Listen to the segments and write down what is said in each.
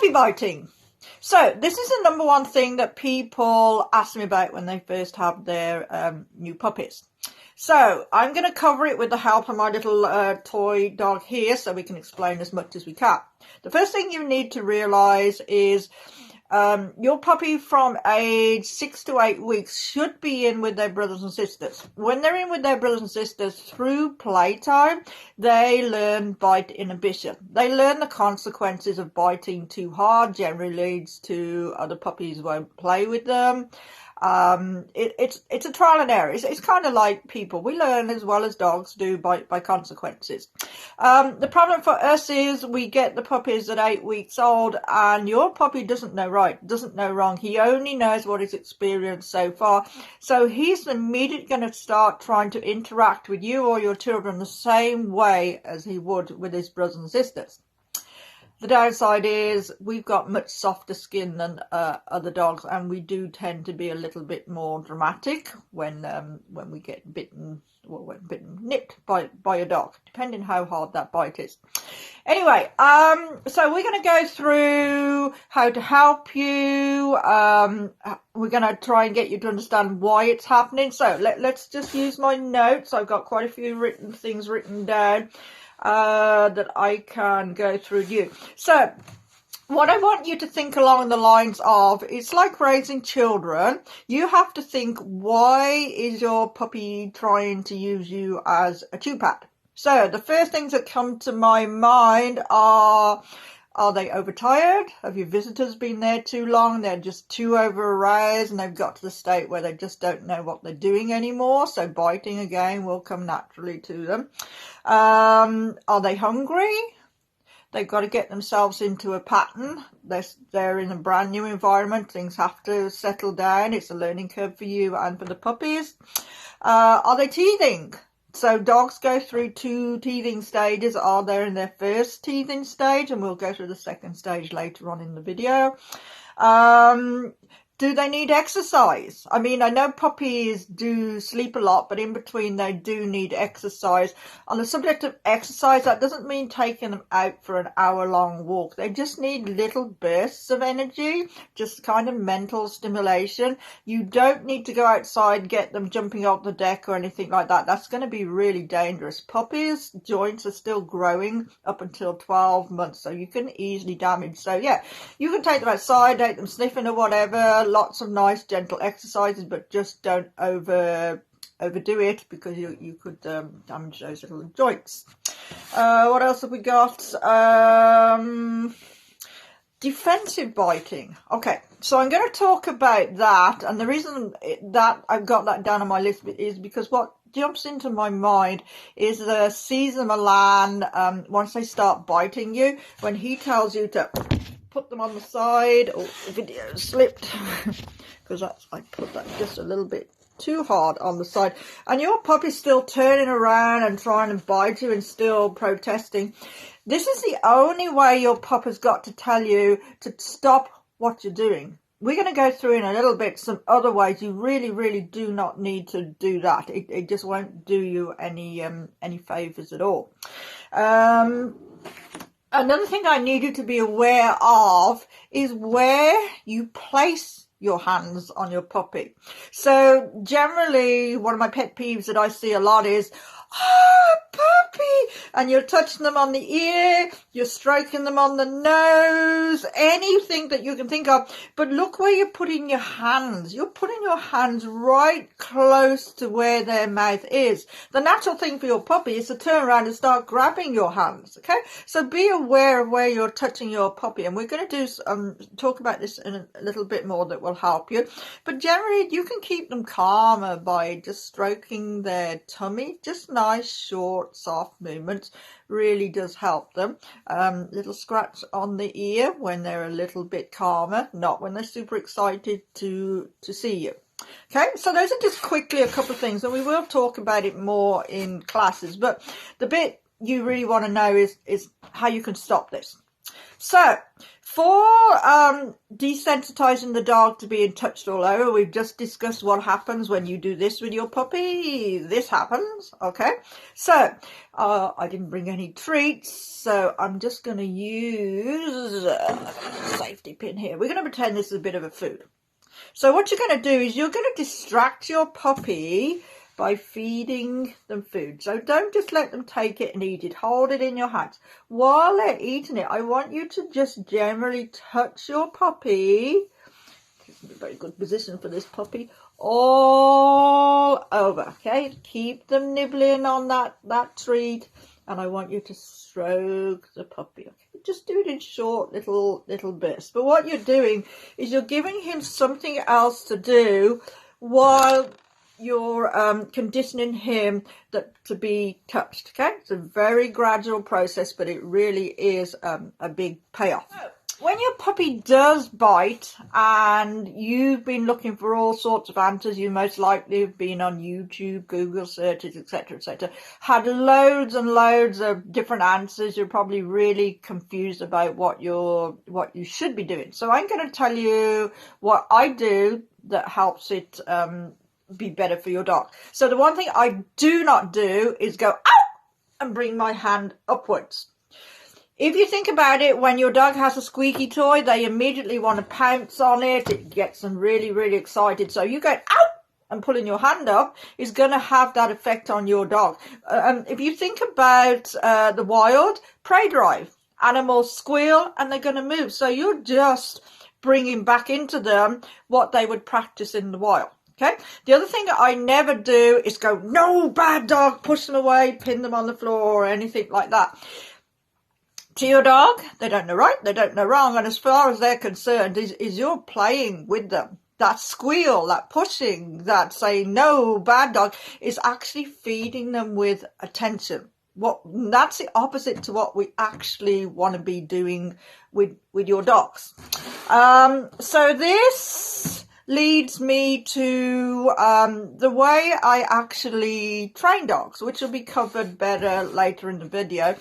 Puppy biting. So this is the number one thing that people ask me about when they first have their new puppies. So I'm going to cover it with the help of my little toy dog here, so we can explain as much as we can. The first thing you need to realize is your puppy from age 6 to 8 weeks should be in with their brothers and sisters. When they're in with their brothers and sisters through playtime, they learn bite inhibition. They learn the consequences of biting too hard generally leads to other puppies won't play with them. It's a trial and error. It's kind of like people. We learn as well as dogs do by consequences. The problem for us is we get the puppies at 8 weeks old and your puppy doesn't know right, doesn't know wrong. He only knows what he's experienced so far. So he's immediately going to start trying to interact with you or your children the same way as he would with his brothers and sisters. The downside is we've got much softer skin than other dogs, and we do tend to be a little bit more dramatic when we get bitten, well, when nipped by a dog, depending how hard that bite is. Anyway, so we're going to go through how to help you. We're going to try and get you to understand why it's happening. So let's just use my notes. I've got quite a few things written down that I can go through you. So what I want you to think along the lines of, it's like raising children. You have to think, why is your puppy trying to use you as a chew pad? So the first things that come to my mind are they overtired? Have your visitors been there too long? They're just too over-aroused and they've got to the state where they just don't know what they're doing anymore. So biting again will come naturally to them. Are they hungry? They've got to get themselves into a pattern. They're in a brand new environment. Things have to settle down. It's a learning curve for you and for the puppies. Are they teething? So dogs go through 2 teething stages. Are they in their first teething stage? And we'll go through the second stage later on in the video. Do they need exercise? I mean, I know puppies do sleep a lot, but in between they do need exercise. On the subject of exercise, that doesn't mean taking them out for an hour-long walk. They just need little bursts of energy, just kind of mental stimulation. You don't need to go outside, get them jumping off the deck or anything like that. That's going to be really dangerous. Puppies' joints are still growing up until 12 months, so you can easily damage. So yeah, you can take them outside, take them sniffing or whatever. Lots of nice gentle exercises, but just don't overdo it because you could damage those little joints. What else have we got? Defensive biting. Okay, so I'm going to talk about that, and the reason that I've got that down on my list is because what jumps into my mind is the Cesar Millan, once they start biting you, when he tells you to put them on the side. Oh, the video slipped because I put that just a little bit too hard on the side, and your puppy's still turning around and trying to bite you and still protesting. This is the only way your pup has got to tell you to stop what you're doing. We're going to go through in a little bit some other ways. You really do not need to do that. It just won't do you any favors at all. Another thing I need you to be aware of is where you place your hands on your puppy. So generally, one of my pet peeves that I see a lot is, oh, puppy, and you're touching them on the ear, you're stroking them on the nose, anything that you can think of. But look where you're putting your hands. You're putting your hands right close to where their mouth is. The natural thing for your puppy is to turn around and start grabbing your hands, okay? So be aware of where you're touching your puppy, and we're going to do talk about this in a little bit more that will help you. But generally, you can keep them calmer by just stroking their tummy. Just nice, short, soft movements really does help them. Little scratch on the ear when they're a little bit calmer, not when they're super excited to see you. Okay, so those are just quickly a couple of things, and we will talk about it more in classes, but the bit you really want to know is how you can stop this. So for desensitizing the dog to being touched all over, we've just discussed what happens when you do this with your puppy. This happens, okay? So I didn't bring any treats, so I'm just going to use dip in here. We're going to pretend this is a bit of a food. So what you're going to do is you're going to distract your puppy by feeding them food. So don't just let them take it and eat it. Hold it in your hands. While they're eating it, I want you to just generally touch your puppy. This is a very good position for this puppy. All over, okay? Keep them nibbling on that treat. And I want you to stroke the puppy. Okay? Just do it in short little bits. But what you're doing is you're giving him something else to do while you're conditioning him to be touched. Okay, it's a very gradual process, but it really is a big payoff. So, when your puppy does bite, and you've been looking for all sorts of answers, you most likely have been on YouTube, Google searches, etc., had loads and loads of different answers. You're probably really confused about what you should be doing. So I'm going to tell you what I do that helps it be better for your dog. So the one thing I do not do is go ow and bring my hand upwards. If you think about it, when your dog has a squeaky toy, they immediately want to pounce on it. It gets them really, really excited. So you go ow and pulling your hand up is going to have that effect on your dog. If you think about the wild, prey drive, animals squeal and they're going to move. So you're just bringing back into them what they would practice in the wild. Okay. The other thing that I never do is go, no, bad dog, push them away, pin them on the floor or anything like that. To your dog, they don't know right, they don't know wrong. And as far as they're concerned, is you're playing with them. That squeal, that pushing, that saying, no, bad dog, is actually feeding them with attention. That's the opposite to what we actually want to be doing with your dogs. So this leads me to the way I actually train dogs, which will be covered better later in the video.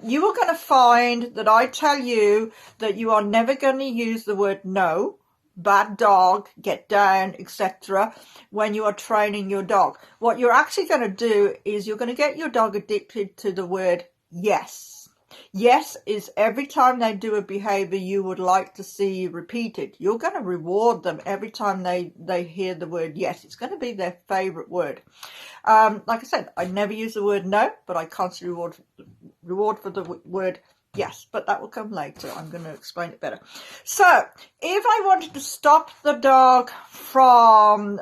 You are going to find that I tell you that you are never going to use the word no, bad dog, get down, etc. when you are training your dog. What you're actually going to do is you're going to get your dog addicted to the word yes. Yes is every time they do a behavior you would like to see repeated. You're going to reward them every time they hear the word yes. It's going to be their favorite word. Like I said, I never use the word no, but I constantly reward for the word yes, but that will come later. I'm going to explain it better. So, if I wanted to stop the dog from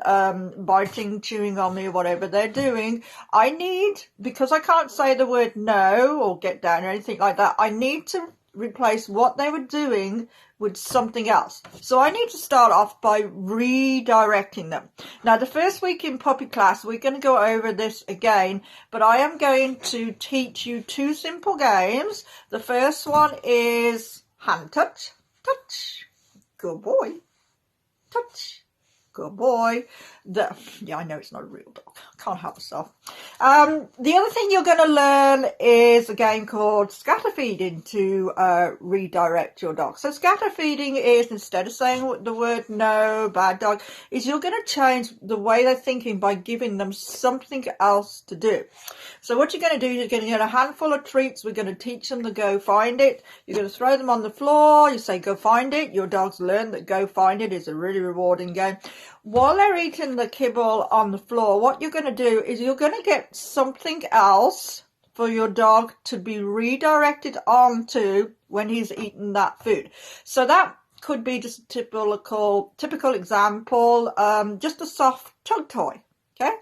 biting, chewing on me, or whatever they're doing, I need, because I can't say the word no or get down or anything like that, I need to replace what they were doing with something else. So I need to start off by redirecting them. Now, the first week in puppy class, we're going to go over this again, but I am going to teach you two simple games. The first one is hand touch, touch, good boy, touch, good boy. Yeah, I know it's not a real dog. I can't help myself. The other thing you're going to learn is a game called scatter feeding to redirect your dog. So scatter feeding is, instead of saying the word no, bad dog, is you're going to change the way they're thinking by giving them something else to do. So what you're going to do is you're going to get a handful of treats. We're going to teach them to go find it. You're going to throw them on the floor. You say go find it. Your dogs learn that go find it is a really rewarding game. While they're eating the kibble on the floor, what you're going to do is you're going to get something else for your dog to be redirected onto when he's eating that food. So that could be just a typical example, just a soft tug toy. Okay.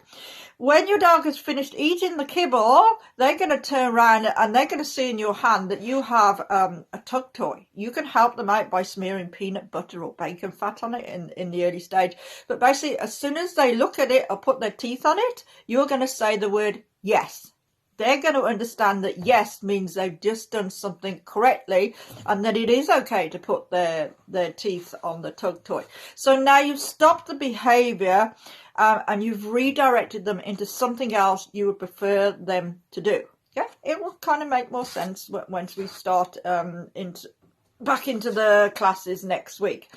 When your dog has finished eating the kibble, they're going to turn around and they're going to see in your hand that you have a tug toy. You can help them out by smearing peanut butter or bacon fat on it in the early stage. But basically, as soon as they look at it or put their teeth on it, you're going to say the word yes. They're going to understand that yes means they've just done something correctly and that it is okay to put their teeth on the tug toy. So now you've stopped the behavior and you've redirected them into something else you would prefer them to do. Yeah, it will kind of make more sense once we start back into the classes next week.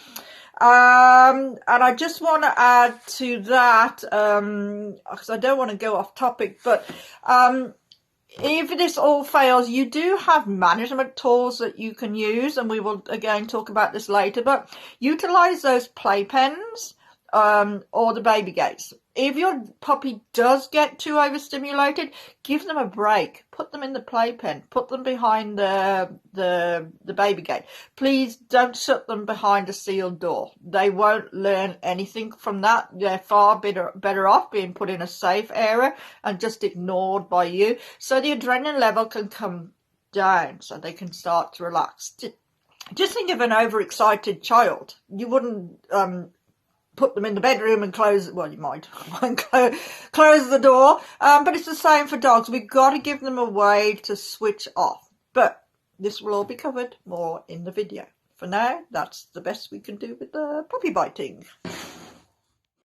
And I just want to add to that, because I don't want to go off topic, but if this all fails, you do have management tools that you can use, and we will again talk about this later, but utilize those playpens or the baby gates. If your puppy does get too overstimulated, give them a break. Put them in the playpen. Put them behind the baby gate. Please don't shut them behind a sealed door. They won't learn anything from that. They're far better off being put in a safe area and just ignored by you, so the adrenaline level can come down, so they can start to relax. Just think of an overexcited child. You wouldn't put them in the bedroom and close, well, you might close the door, but it's the same for dogs. We've got to give them a way to switch off, but this will all be covered more in the video. For now, that's the best we can do with the puppy biting.